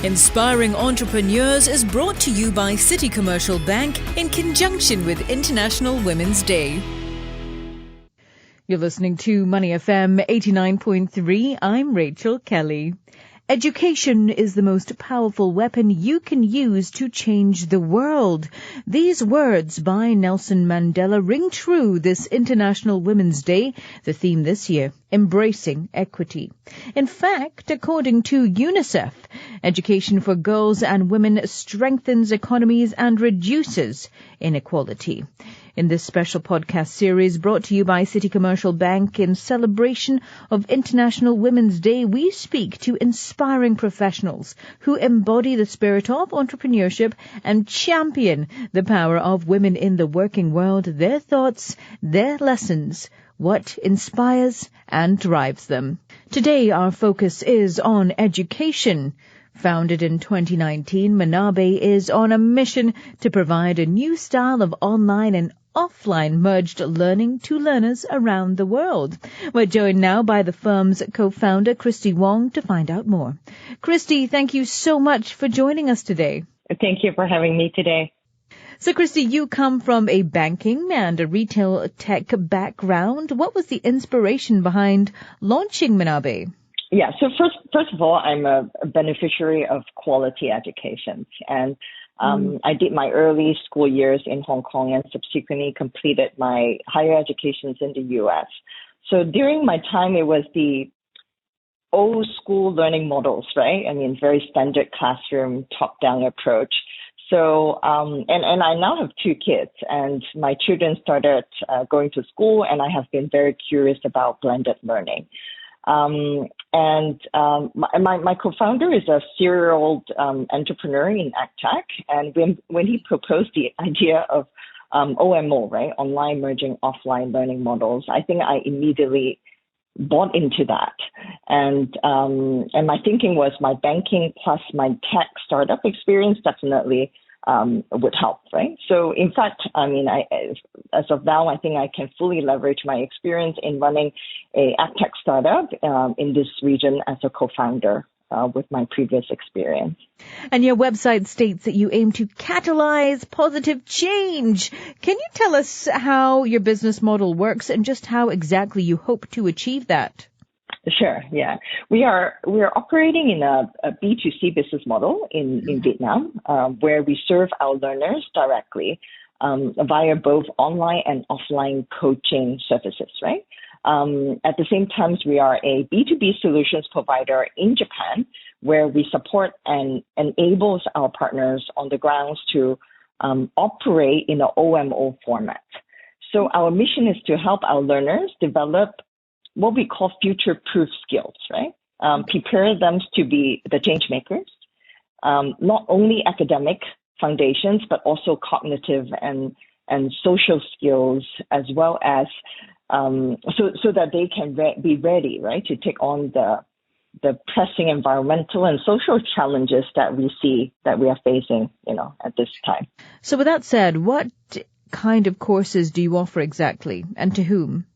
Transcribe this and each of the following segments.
Inspiring Entrepreneurs is brought to you by Citi Commercial Bank in conjunction with International Women's Day. You're listening to Money FM 89.3. I'm Rachel Kelly. Education is the most powerful weapon you can use to change the world. These words by Nelson Mandela ring true this International Women's Day, the theme this year, embracing equity. In fact, according to UNICEF, education for girls and women strengthens economies and reduces inequality. In this special podcast series brought to you by Citi Commercial Bank in celebration of International Women's Day, we speak to inspiring professionals who embody the spirit of entrepreneurship and champion the power of women in the working world, their thoughts, their lessons, what inspires and drives them. Today, our focus is on education. Founded in 2019, Manabie is on a mission to provide a new style of online and offline merged learning to learners around the world. We're joined now by the firm's co-founder, Christy Wong, to find out more. Christy, thank you so much for joining us today. Thank you for having me today. So, Christy, you come from a banking and a retail tech background. What was the inspiration behind launching Manabie? Yeah, so first of all, I'm a beneficiary of quality education, and I did my early school years in Hong Kong and subsequently completed my higher educations in the U.S. So during my time, it was the old school learning models, right? I mean, very standard classroom, top-down approach. So, and I now have two kids, and my children started going to school, and I have been very curious about blended learning. My co-founder is a serial entrepreneur in AgTech, and when he proposed the idea of OMO, right, online merging offline learning models, I think I immediately bought into that. And my thinking was my banking plus my tech startup experience definitely would help, right? So in fact, I mean, as of now, I think I can fully leverage my experience in running a tech startup in this region as a co-founder with my previous experience. And your website states that you aim to catalyze positive change. Can you tell us how your business model works and just how exactly you hope to achieve that? Sure. Yeah, we are operating in a B2C business model in Vietnam, where we serve our learners directly via both online and offline coaching services. Right. At the same time, we are a B2B solutions provider in Japan, where we support and enables our partners on the grounds to operate in an OMO format. So our mission is to help our learners develop what we call future-proof skills, right? Prepare them to be the change makers, not only academic foundations, but also cognitive and social skills, as well as so that they can be ready, right, to take on the pressing environmental and social challenges that we are facing, at this time. So with that said, what kind of courses do you offer exactly, and to whom?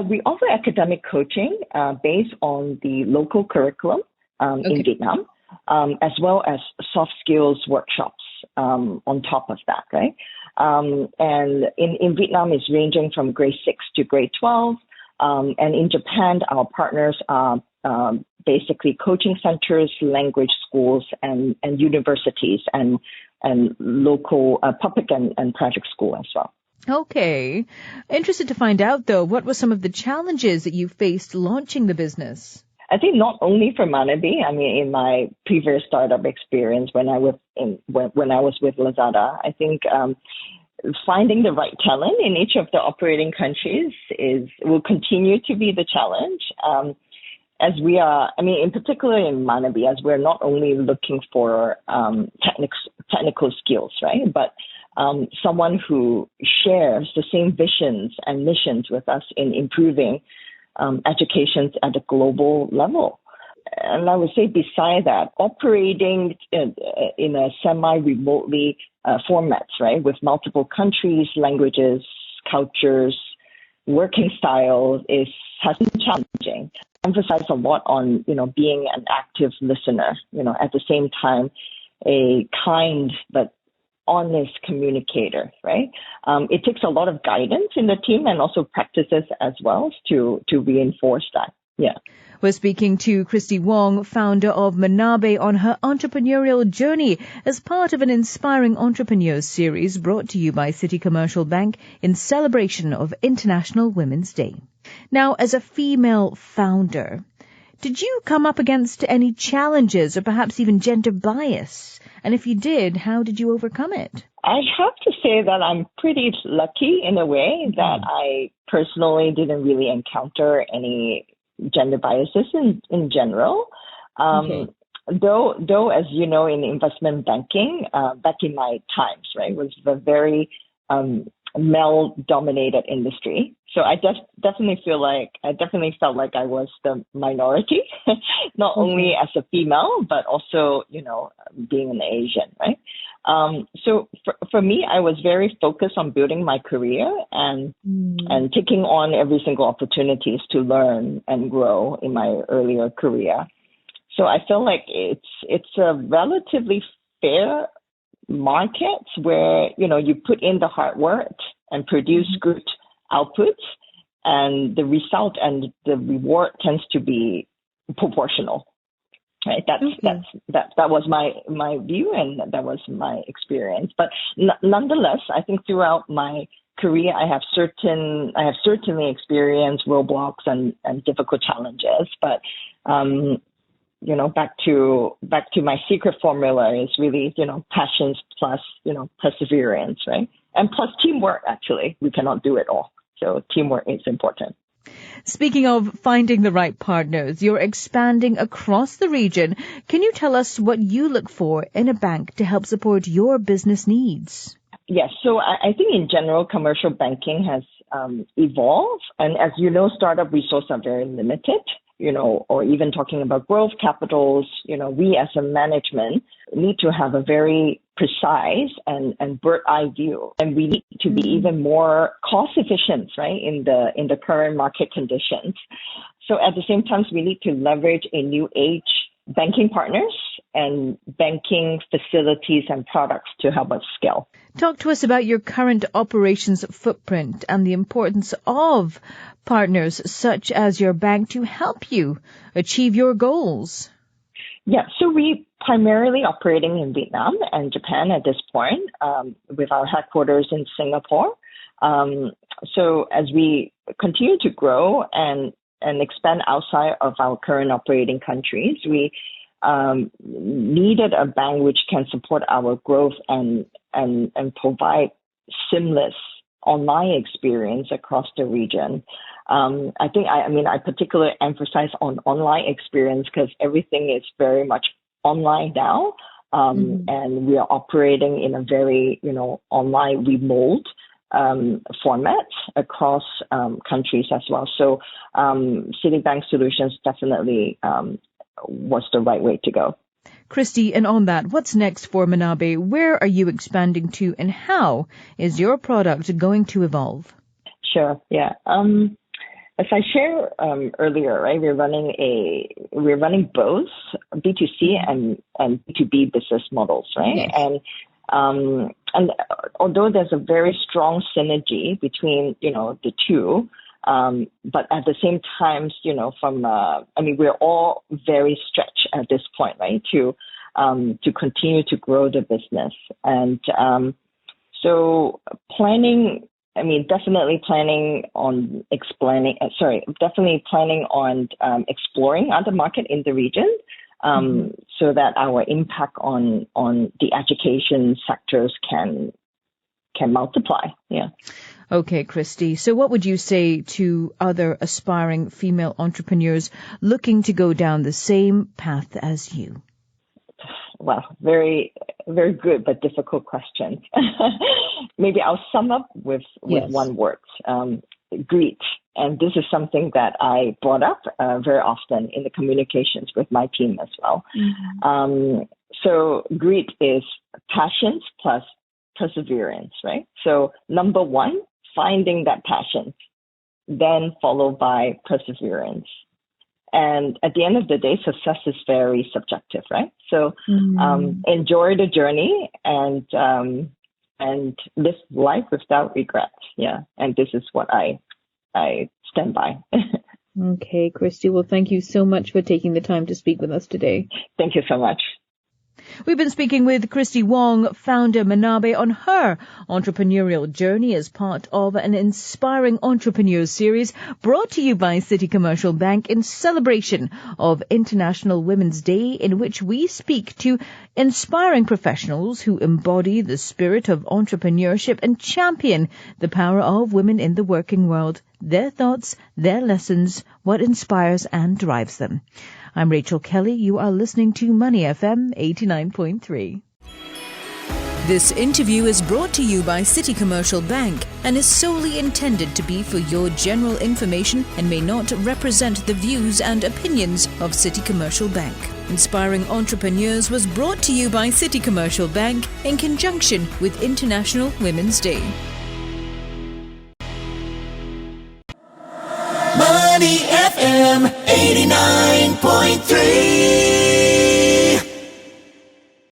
We offer academic coaching based on the local curriculum in Vietnam, as well as soft skills workshops on top of that, right? And in Vietnam, it's ranging from grade 6 to grade 12. And in Japan, our partners are basically coaching centers, language schools, and universities, and local public and private school as well. Okay. Interested to find out, though, what were some of the challenges that you faced launching the business? I think not only for Manabie, I mean, in my previous startup experience when I was with Lazada, I think finding the right talent in each of the operating countries will continue to be the challenge. As we are, I mean, in particular in Manabie, as we're not only looking for technical skills, right, but someone who shares the same visions and missions with us in improving education at a global level. And I would say beside that, operating in a semi-remotely formats, right, with multiple countries, languages, cultures, working style has been challenging. Emphasize a lot on, being an active listener, at the same time, a kind but honest communicator, right? It takes a lot of guidance in the team and also practices as well to reinforce that. Yeah. We're speaking to Christy Wong, founder of Manabie, on her entrepreneurial journey as part of an Inspiring Entrepreneurs series brought to you by Citi Commercial Bank in celebration of International Women's Day. Now, as a female founder, did you come up against any challenges or perhaps even gender bias? And if you did, how did you overcome it? I have to say that I'm pretty lucky in a way that I personally didn't really encounter any gender biases in general. Though, as you know, in investment banking, back in my times, right, was a very male-dominated industry. So I definitely felt like I was the minority, not only as a female, but also, being an Asian, right? So for me, I was very focused on building my career and taking on every single opportunities to learn and grow in my earlier career. So I feel like it's a relatively fair market where, you put in the hard work and produce good outputs, and the result and the reward tends to be proportional. Right. That was my view, and that was my experience. But nonetheless, I think throughout my career, I have certainly experienced roadblocks and difficult challenges. But back to my secret formula is really, passions plus, perseverance, right? And plus teamwork, actually. We cannot do it all. So teamwork is important. Speaking of finding the right partners, you're expanding across the region. Can you tell us what you look for in a bank to help support your business needs? Yes. So I think in general, commercial banking has evolved. And as you know, startup resources are very limited, or even talking about growth capitals, we as a management need to have a very precise and bird eye view. And we need to be even more cost efficient, right, in the current market conditions. So at the same time, we need to leverage a new age banking partners and banking facilities and products to help us scale. Talk to us about your current operations footprint and the importance of partners such as your bank to help you achieve your goals. Yeah, so we primarily operating in Vietnam and Japan at this point, with our headquarters in Singapore. So as we continue to grow and expand outside of our current operating countries, we needed a bank which can support our growth and provide seamless online experience across the region. I particularly emphasize on online experience because everything is very much online now. And we are operating in a very, online remote format across countries as well. So Citibank Solutions definitely was the right way to go. Christy, and on that, what's next for Manabie? Where are you expanding to, and how is your product going to evolve? Sure, yeah. As I shared earlier, right, we're running both B2C and B2B business models, right? Yes. And although there's a very strong synergy between the two, but at the same time, we're all very stretched at this point, right, to continue to grow the business. And so definitely planning on exploring other market in the region, so that our impact on the education sectors can multiply. Yeah. Okay, Christy. So what would you say to other aspiring female entrepreneurs looking to go down the same path as you? Well, very, very good but difficult question. Maybe I'll sum up with one word, greed. And this is something that I brought up very often in the communications with my team as well. So greed is passions plus perseverance, right? So number one, finding that passion. then followed by perseverance. And at the end of the day, success is very subjective, right? So enjoy the journey and live life without regrets. Yeah, and this is what I stand by. Okay, Christy. Well, thank you so much for taking the time to speak with us today. Thank you so much. We've been speaking with Christy Wong, founder Manabie, on her entrepreneurial journey as part of an Inspiring Entrepreneurs series brought to you by Citi Commercial Bank in celebration of International Women's Day, in which we speak to inspiring professionals who embody the spirit of entrepreneurship and champion the power of women in the working world, their thoughts, their lessons, what inspires and drives them. I'm Rachel Kelly. You are listening to Money FM 89.3. This interview is brought to you by Citi Commercial Bank and is solely intended to be for your general information and may not represent the views and opinions of Citi Commercial Bank. Inspiring Entrepreneurs was brought to you by Citi Commercial Bank in conjunction with International Women's Day. Money FM 89.